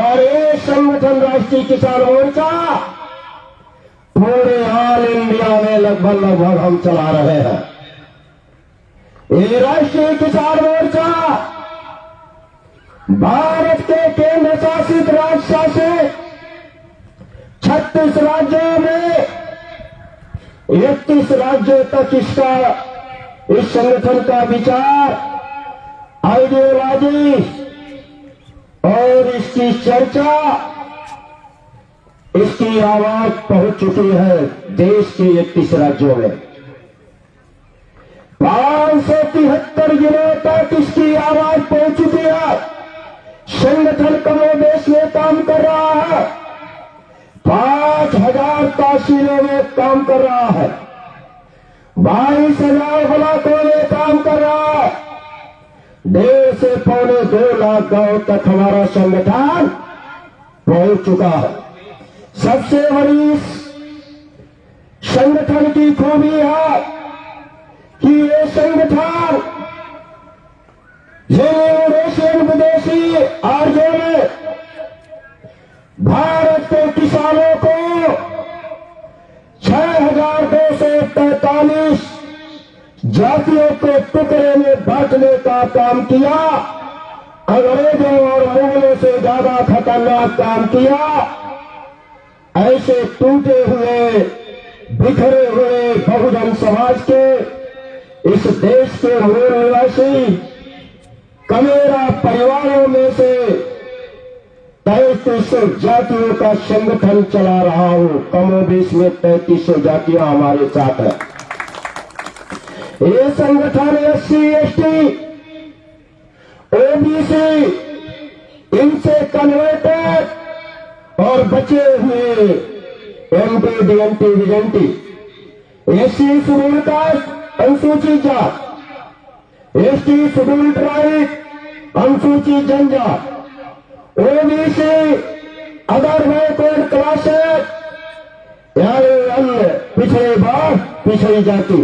और ये संगठन राष्ट्रीय किसान मोर्चा पूरे ऑल इंडिया में लगभग हम चला रहे हैं। ये राष्ट्रीय किसान मोर्चा भारत के केंद्र शासित राज्य से 36 राज्यों में 31 राज्यों तक इस संगठन का विचार, आइडियोलॉजी और इसकी चर्चा, इसकी आवाज पहुंच चुकी है देश के 31 राज्यों में। 573 जिलों तक इसकी आवाज पहुंच चुकी है। संगठन कमोबेश में काम कर रहा है, 5000 तहसीलों में काम कर रहा है, 22,000 ब्लॉकों में काम कर रहा है, 1.5 से पौने 2 लाख गांव तक हमारा संगठन पहुंच चुका है। सबसे बड़ी संगठन की खूबी है कि ये संगठन विदेशी आर्यों ने भारत के किसानों को 6,243 जातियों के टुकड़े में बांटने का काम किया। अंग्रेजों और मुगलों से ज्यादा खतरनाक काम किया। ऐसे टूटे हुए, बिखरे हुए बहुजन समाज के इस देश के मूल निवासी कमेरा परिवारों में से 3300 जातियों का संगठन चला रहा हूं। कमोबेश में 3300 जातियां हमारे साथ है। ये संगठन SC, ST, OBC, इनसे कन्वर्टेड और बचे हुए MP, DNT, VNT, SC schedule caste अनुसूचित जात, ST शेड्यूल ट्राइब अनुसूचित जनजात, OBC अदर बैकवर्ड क्लासेस यानी अन्य पिछड़े वर्ग, पिछड़ी जाति,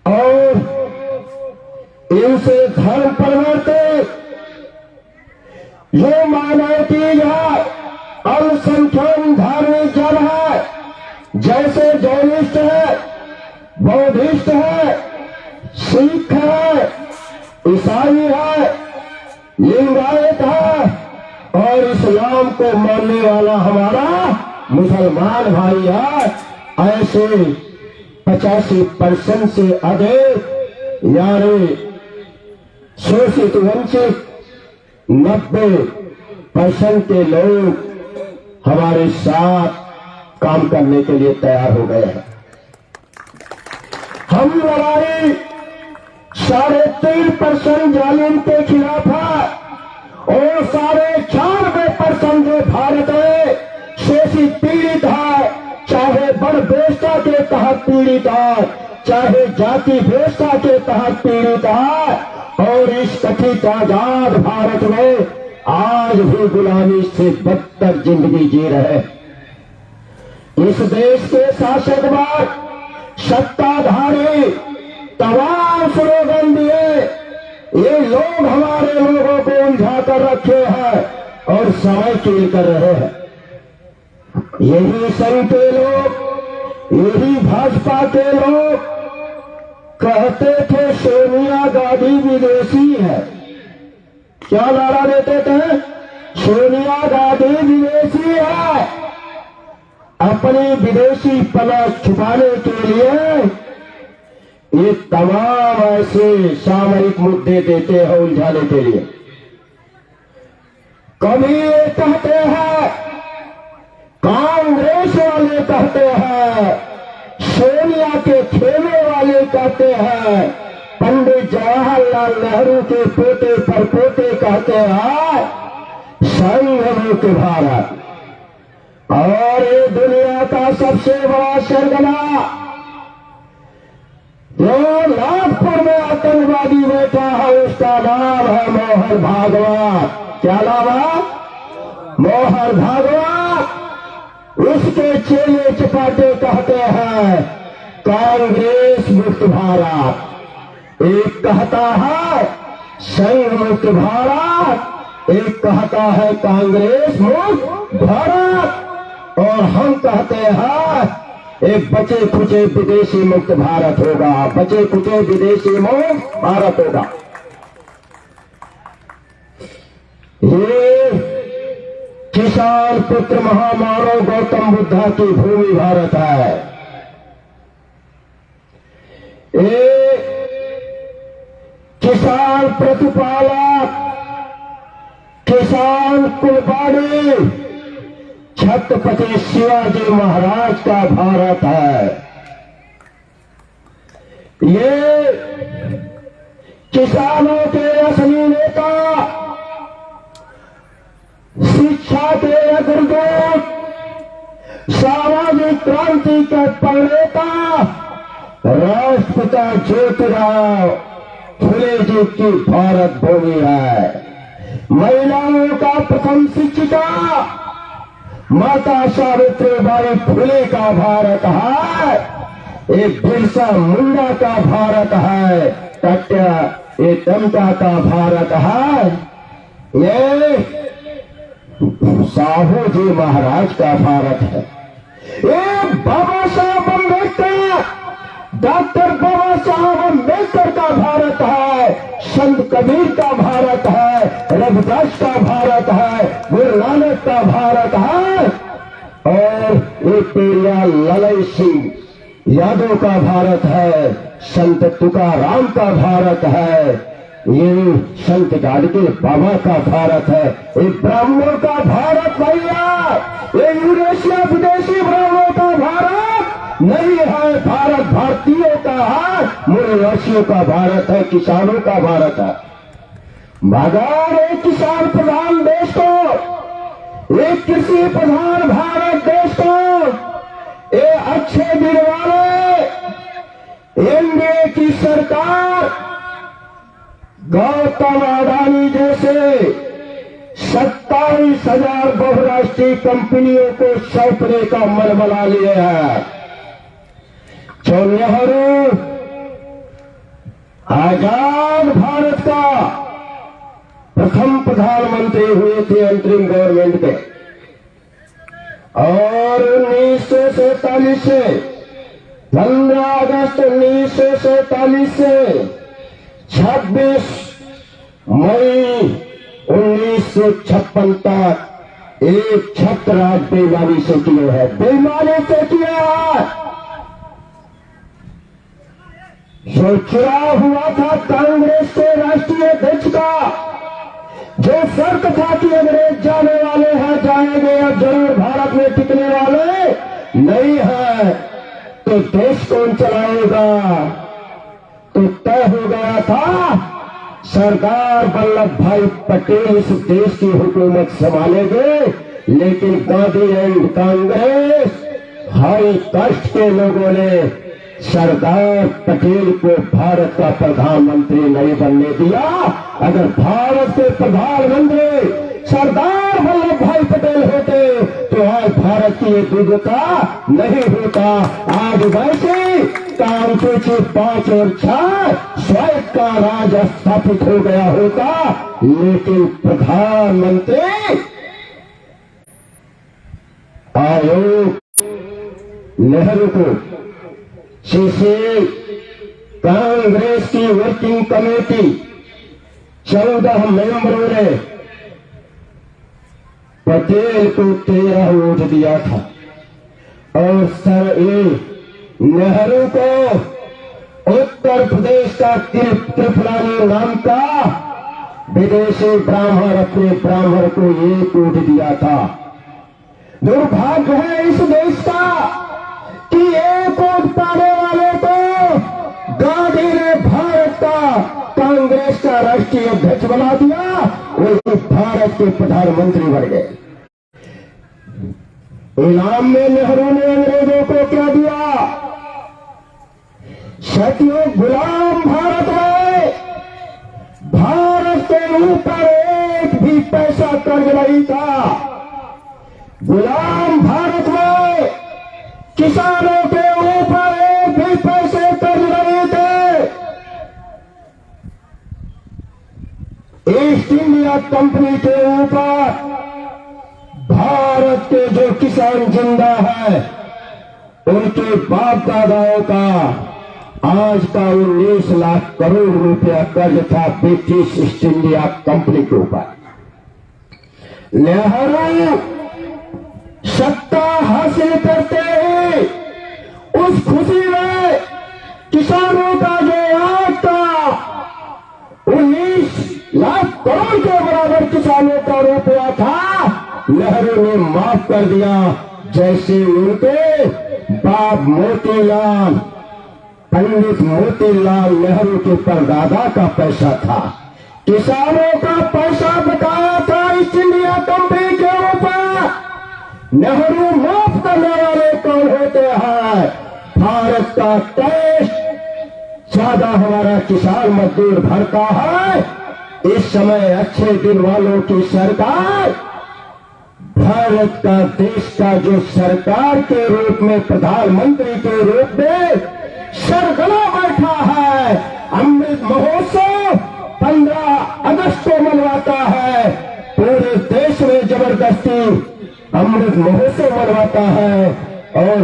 और इनसे धर्म परिवर्तित जो माइनॉरिटी है, अल्पसंख्यक धार्मिक जन है, जैसे जैनिस्ट है, बौद्धिस्ट है, सिख है, ईसाई है, लिंगायत है और इस्लाम को मानने वाला हमारा मुसलमान भाई है। ऐसे 85% से अधिक यानी शोषित वंचित 90% के लोग हमारे साथ काम करने के लिए तैयार हो गए हैं। हम लड़ाई 3.5% जालिम के खिलाफ है और 94% जो भारत है शोषित पीड़ित है, चाहे बड़ बेस्ता के तहत पीड़ित है, चाहे जाति बेस्ता के तहत पीड़ित है, और इस कथित आजाद भारत में आज भी गुलामी से बदतर जिंदगी जी रहे। इस देश के शासकवाद सत्ताधारी तमाम स्लोगन दिए, ये लोग हमारे लोगों को उलझा कर रखे हैं और समय खेल कर रहे हैं। यही संघ के लोग, यही भाजपा के लोग कहते थे सोनिया गांधी विदेशी है। क्या नारा देते थे? सोनिया गांधी विदेशी है। अपनी विदेशी पना छुपाने के लिए ये तमाम ऐसे सामरिक मुद्दे देते हैं उलझाने के लिए। कभी ये कहते हैं, कांग्रेस वाले कहते हैं, सोनिया के खेमे वाले कहते हैं, पंडित जवाहरलाल नेहरू के पोते पर पोते कहते हैं संघ मुक्त भारत। और ये दुनिया का सबसे बड़ा सरगना जो नागपुर में आतंकवादी बैठा है, उसका नाम है मोहन भागवत। क्या नाम है? मोहन भागवत। उसके चेले चपाटे कहते हैं कांग्रेस मुक्त भारत। एक कहता है संघ मुक्त भारत, एक कहता है कांग्रेस मुक्त भारत और हम कहते हैं एक बचे खुचे विदेशी मुक्त भारत होगा, बचे खुचे विदेशी मुक्त भारत होगा। ये किसान पुत्र महामानव गौतम बुद्धा की भूमि भारत है। एक किसान प्रतिपालक, किसान कुर्बानी छत्रपति शिवाजी महाराज का भारत है। ये किसानों के असली नेता, शिक्षा के अग्रदूत, सामाजिक क्रांति के प्रणेता राष्ट्रपिता ज्योतिराव फुले जी की भारत भूमि है। महिलाओं का प्रथम शिक्षिका माता सावित्रीबाई फुले का भारत है। एक बिरसा मुंडा का भारत है। टट्या ये टमटा का भारत है। ये साहू जी महाराज का भारत है। ये बाबा साहब अम्बेडकर, डॉक्टर बाबा साहब अम्बेडकर का भारत है। संत कबीर का भारत है। रविदास का भारत है। गुरु नानक का भारत है। और ये पेरियार ललई सिंह यादव का भारत है। संत तुकाराम का भारत है। ये संत गाडगे बाबा का भारत है। ये ब्राह्मणों का भारत भैया, ये यूरेशिया विदेशी ब्राह्मणों का भारत नहीं है। भारत भारतीयों का है, मूलवासियों का भारत है, किसानों का भारत है। मगर एक किसान प्रधान देश को, एक कृषि प्रधान भारत देश को, ये अच्छे दिन वाले एनडीए की सरकार गौतम अडानी जैसे 27,000 बहुराष्ट्रीय कंपनियों को सौंपने का मन बना लिए है। जो नेहरू आजाद भारत का प्रथम प्रधानमंत्री हुए थे अंतरिम गवर्नमेंट के, और 1947 से 15 अगस्त 1947 से 26 मई 1956 तक एक छत्र राज बेईमानी से किए हैं, बेईमानी से किया है। जो चुनाव हुआ था कांग्रेस के राष्ट्रीय अध्यक्ष का, जो शर्त था कि अंग्रेज जाने वाले हैं, जाएंगे, अब जरूर भारत में टिकने वाले नहीं है, तो देश कौन चलाएगा, तो तय हो गया था सरदार वल्लभ भाई पटेल इस देश की हुकूमत संभालेंगे। लेकिन Gandhi and Congress high cast के लोगों ने सरदार पटेल को भारत का प्रधानमंत्री नहीं बनने दिया। अगर भारत के प्रधानमंत्री सरदार वल्लभ भाई पटेल होते तो आज भारत की ये विविधता नहीं होता। आज वैसे काम सूची 5 और 6 स्वायत्त का राज स्थापित हो गया होता, लेकिन प्रधानमंत्री आयोग नेहरू को जिसे कांग्रेस की वर्किंग कमेटी 14 मेंबरों ने पटेल को 13 वोट दिया था, और सर नेहरू को उत्तर प्रदेश का त्रिपुरारी नाम का विदेशी ब्राह्मण अपने ब्राह्मण को 1 वोट दिया था। दुर्भाग्य है इस देश का कि 1 वोट पाने वाले को गांधी ने भारत का कांग्रेस का राष्ट्रीय अध्यक्ष बना दिया, वो भारत के प्रधानमंत्री बन गए। इनाम में नेहरू ने अंग्रेजों को क्या दिया? सतियों गुलाम भारत में भारत के ऊपर एक भी पैसा कर्ज नहीं था। गुलाम भारत में किसानों के ऊपर एक भी पैसे कर्ज नहीं थे। ईस्ट इंडिया कंपनी के ऊपर भारत के जो किसान जिंदा है उनके बाप दादाओं का आज का 19 लाख करोड़ रुपया कर्ज था ब्रिटिश ईस्ट इंडिया कंपनी के ऊपर। नेहरू सत्ता हासिल करते ही उस खुशी में किसानों का जो आज का 19 लाख करोड़ के बराबर किसानों का रुपया था नेहरू ने माफ कर दिया, जैसे उनके बाप मोतीलाल पंडित मोतीलाल नेहरू के परदादा का पैसा था। किसानों का पैसा बकाया था ईस्ट इंडिया कंपनी के ऊपर। नेहरू माफ करने वाले कौन होते हैं? भारत का टैक्स ज्यादा हमारा किसान मजदूर भरता है। इस समय अच्छे दिन वालों की सरकार भारत का देश का जो सरकार के रूप में प्रधानमंत्री के रूप में सरगना बैठा है। अमृत महोत्सव 15 अगस्त को मनवाता है, पूरे देश में जबरदस्ती अमृत महोत्सव मनवाता है और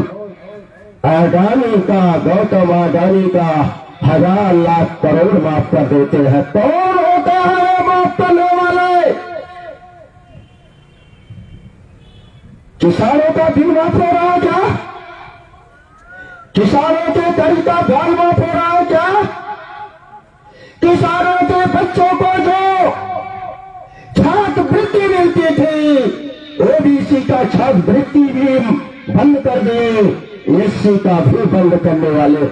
अडानी का गौतम अडानी का 1000 लाख करोड़ माफ कर देते हैं। कौन होते हैं वो माफ करने वाले? किसानों का दिल माफ हो रहा है क्या? किसानों के कर्ज का ब्याज माफ हो रहा है क्या? किसानों के बच्चों को जो छात्रवृत्ति मिलती थी, ओबीसी का छात्रवृत्ति भी बंद कर दिए, एससी का भी बंद करने वाले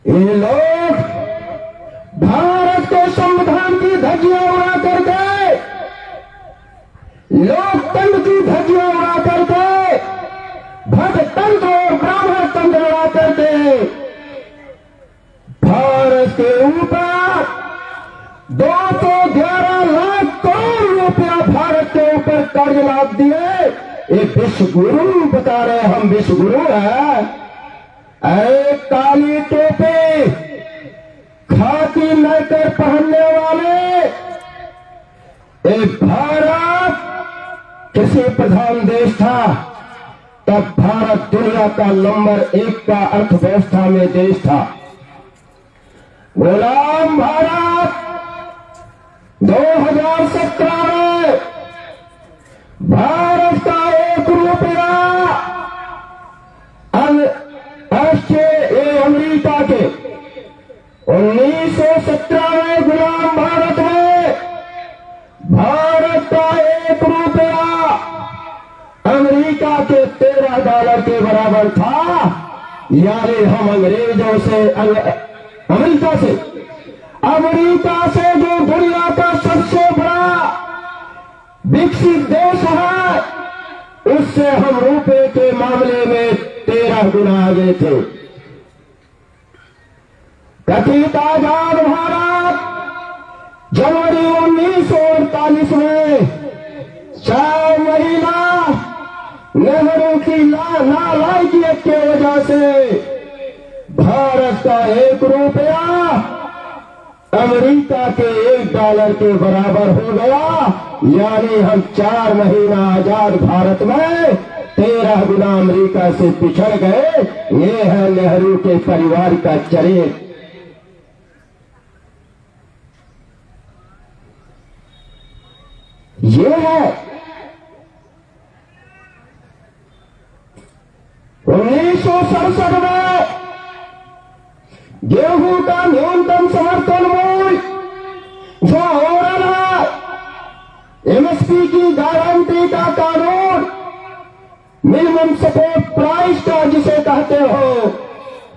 ये लोग भारत के संविधान की धज्जियां उड़ा करके, लोकतंत्र की धज्जियां उड़ा करके, भगतंत्र और ब्राह्मण तंत्र उड़ा करके भारत के ऊपर 211 लाख करोड़ रुपया भारत के ऊपर कर्ज लाद दिए। ये विश्व गुरु बता रहे, हम विश्व गुरु है। अरे काली टोपी खाकी लेकर पहनने वाले, ये भारत कृषि प्रधान देश था, तब भारत दुनिया का नंबर 1 का अर्थव्यवस्था में देश था। गुलाम भारत 2017 में भारत का 1 रुपया अमेरिका के 1917 में गुलाम भारत में भारत का 1 रुपया अमेरिका के $13 के बराबर था। यानी हम अंग्रेजों से अमेरिका से जो दुनिया का सबसे बड़ा विकसित देश है, उससे हम रुपए के मामले में 13 गुना आगे थे। कथित आजाद भारत जनवरी 1948 में 4 महीना नेहरू की नालायकी की वजह से भारत का 1 रुपया अमेरिका के $1 के बराबर हो गया। यानी हम 4 महीना आजाद भारत में 13 गुना अमेरिका से पिछड़ गए। ये है नेहरू के परिवार का चरित्र। ये है 1967 में गेहूं का न्यूनतम समर्थन मूल्य जो हो रहा है, एमएसपी की गारंटी का कानून, मिनिमम सपोर्ट प्राइस का जिसे कहते हो,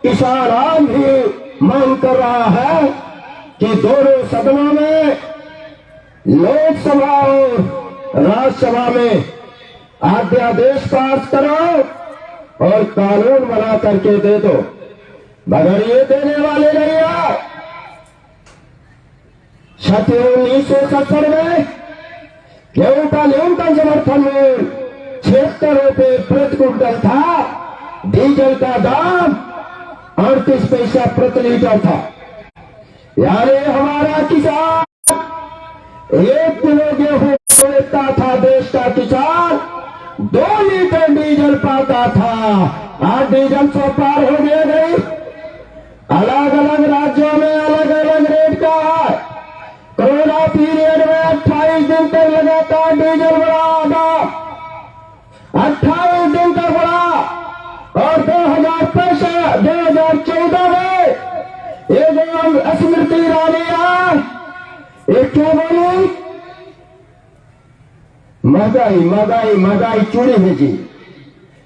किसान आज भी मांग कर रहा है कि दोनों सदनों में, लोकसभा और राज्यसभा में अध्यादेश पास करो और कानून बना करके दे दो, मगर ये देने वाले नहीं है। 1967 में गेहूं का न्यूनतम समर्थन मूल्य 76 रुपये प्रति क्विंटल था। डीजल का दाम 38 पैसा प्रति लीटर था। यानी हमारा किसान 1 किलो गेहूं बेचता था, देश का किसान 2 लीटर डीजल पाता था। आज डीजल 100 पार हो गई। अलग अलग राज्यों में अलग अलग रेट का है। कोरोना पीरियड में 28 दिन तक लगातार डीजल बढ़ा, 28 दिन तक बढ़ा। और 2014 में ये जो स्मृति ईरानी है, ये क्या बोली? महंगाई महंगाई महंगाई चूड़ी भेजी।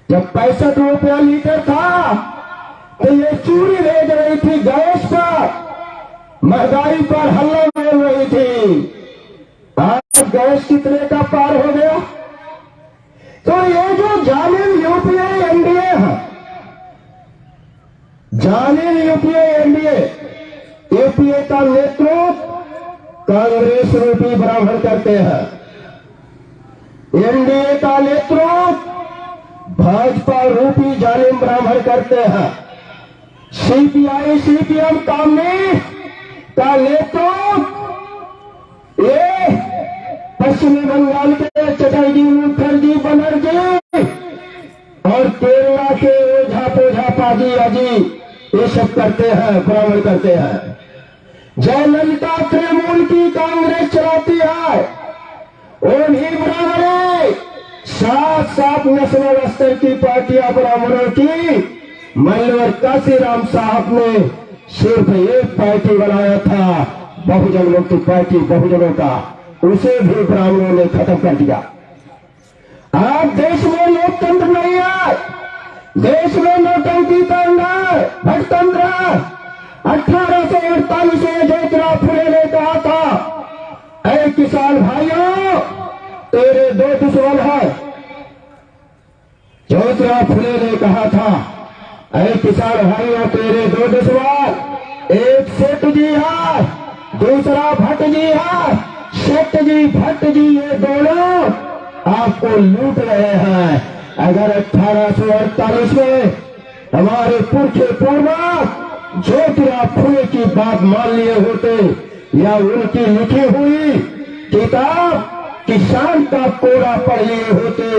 जब 65 रुपया लीटर था तो ये चूड़ी भेज रही थी गैस पर, महंगाई पर हल्ला बोल रही थी। आज गैस कितने का पार हो गया? तो ये जो जालिम यूपीए एनडीए है, जालिम यूपीए एनडीए, यूपीए का नेतृत्व कांग्रेस रूपी ब्राह्मण करते हैं, एनडीए का नेतृत्व भाजपा रूपी जालिम ब्राह्मण करते हैं, सीपीआई सीपीएम कम्युनिस्ट का नेतृत्व ये पश्चिमी बंगाल के चटर्जी मुखर्जी बनर्जी और केरला के ओझा पोझा पाजी अजी ये सब करते हैं, ब्राह्मण करते हैं। जयललिता तृणमूल की कांग्रेस चलाती है, वो भी ब्राह्मण है। 7 नेशनल स्तर की पार्टियां ब्राह्मणों की। मल्लवर काशीराम साहब ने सिर्फ एक पार्टी बनाया था, बहुजन मुक्ति पार्टी बहुजनों का, उसे भी ब्राह्मणों ने खत्म कर दिया। आज देश में लोकतंत्र नहीं है, देश में नौटंकी का अंदर भटतंत्र। 1848 में ज्योतिराव फुले ने कहा था, ऐ किसान भाइयों तेरे 2 दुश्मन है। ज्योतिराव फुले ने कहा था, ऐ किसान भाइयों तेरे 2 दुश्मन, एक सेठ जी है, दूसरा भट्ट जी है। सेठ जी भट्ट जी ये दोनों आपको लूट रहे हैं। अगर 1848 में हमारे पुरखे पूर्वज ज्योतिराव फुले की बात मान लिए होते या उनकी लिखी हुई किताब किसान का कोरा पढ़ लिए होते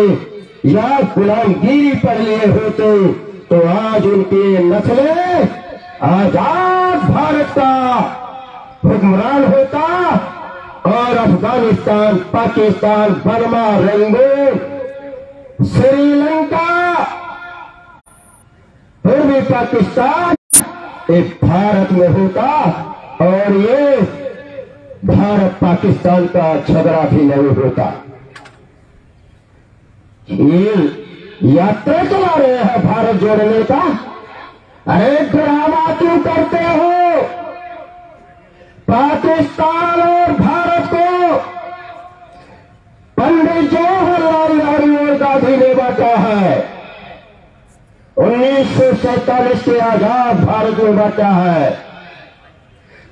या गुलामगिरी पढ़ लिए होते तो आज उनकी नस्लें आजाद भारत का हुक्मरान होता और अफगानिस्तान, पाकिस्तान, बर्मा, रंगून, श्रीलंका, पूर्वी पाकिस्तान एक भारत में होता और ये भारत पाकिस्तान का झगड़ा भी नहीं होता। ये यात्रा चला रहे हैं भारत जोड़ने का। अरे ड्रामा क्यों करते हो? पाकिस्तान और भारत को पंडित जवाहरलाल नेहरू और गांधी ने बांटा है। 1947 के आजाद भारत में बांटा है।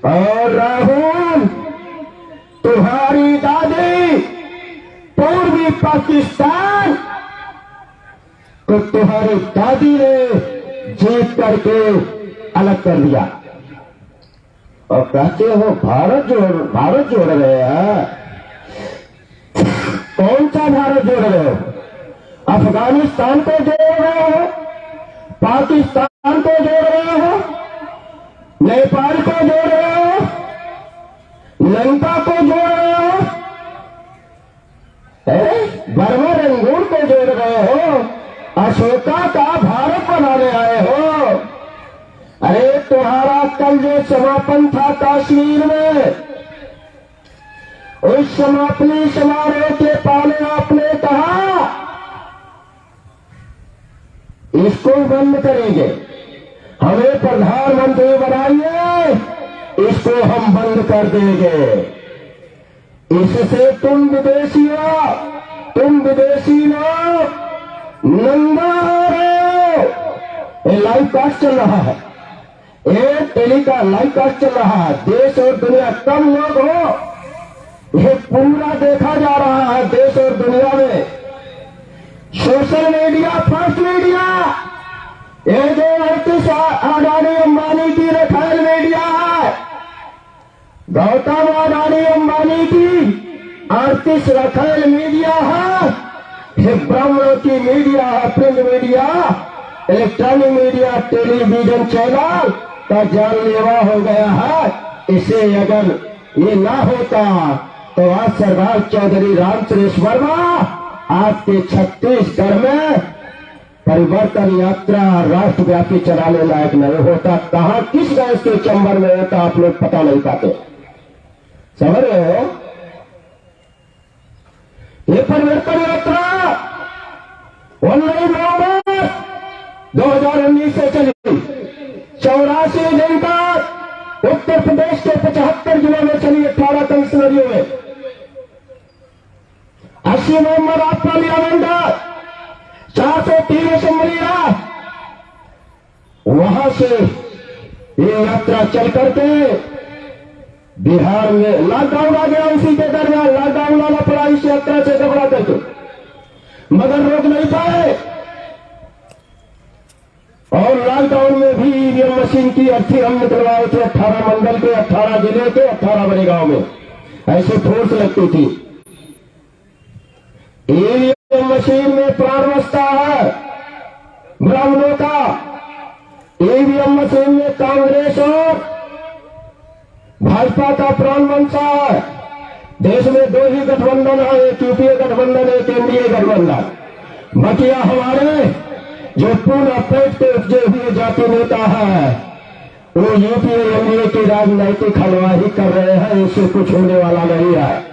और राहुल तुम्हारी दादी पूर्वी पाकिस्तान तो तुम्हारी दादी ने जीत करके अलग कर दिया और कहते हो भारत जोड़ रहे हैं। कौन सा भारत जोड़ रहे हो? अफगानिस्तान को जोड़ रहे हो, पाकिस्तान को जोड़ रहे हो, नेपाल को जोड़ रहे हो, लंका को जोड़ रहे हो, बर्मा रंगून को जोड़ रहे हो, अशोका का भारत बनाने आए हो। अरे तुम्हारा कल जो समापन था कश्मीर में, उस समापनी समारोह के पहले आपने कहा इसको बंद करेंगे, हमें प्रधानमंत्री बनाइए, इसको हम बंद कर देंगे। इससे तुम विदेशी लोग नंगा हो रहे हो। ये लाइव कास्ट चल रहा है, ये टेली का लाइव कास्ट चल रहा है। देश और दुनिया कम लोग हो, ये पूरा देखा जा रहा है देश और दुनिया में। सोशल मीडिया फर्स्ट मीडिया, ये जो अड़तीस अडानी अंबानी की रफेल मीडिया है, बताओ अडानी अंबानी की 38 रखेल मीडिया है, ये ब्राह्मणों की मीडिया है, print media, electronic media, television channel का जानलेवा हो गया है। इसे अगर ये ना होता तो आज सरदार चौधरी रामचंद्र वर्मा आपके छत्तीसगढ़ में परिवर्तन यात्रा राष्ट्रव्यापी चलाने लायक नहीं होता। कहां किस गैस के चंबर में होता आप लोग पता नहीं पाते। समझ रहे हो? ये परिवर्तन यात्रा 19 नवंबर 2019 से चली, 84 दिन तक उत्तर प्रदेश के 75 जिलों में चली, 18 कमिश्नरियों में। 80 नवंबर आप पार्लियामेंट 403 असेंबली रहा, वहां से ये यात्रा चल करके बिहार में लॉकडाउन आ गया। उसी के दरमियान लॉकडाउन लाना पड़ा इस यात्रा से घबरा करके, मगर रोक नहीं पाए। और लॉकडाउन में भी ईवीएम मशीन की अर्थी हम निकलवाए थे 18 मंडल के, 18 जिले के, 18 बड़े गांव में ऐसे फोर्स लगती थी। ईवीएम मशीन में प्राण बचता है ब्राह्मणों का। ईवीएम मशीन में कांग्रेस और भाजपा का प्राण बचता है। देश में 2 ही गठबंधन है, एक यूपीए गठबंधन, एक एनडीए गठबंधन। बकिया हमारे जो पूरा पेट के उपजे हुए जाति नेता है वो यूपीए एनडीए की राजनीतिक हलवाही कर रहे हैं। इससे कुछ होने वाला नहीं है।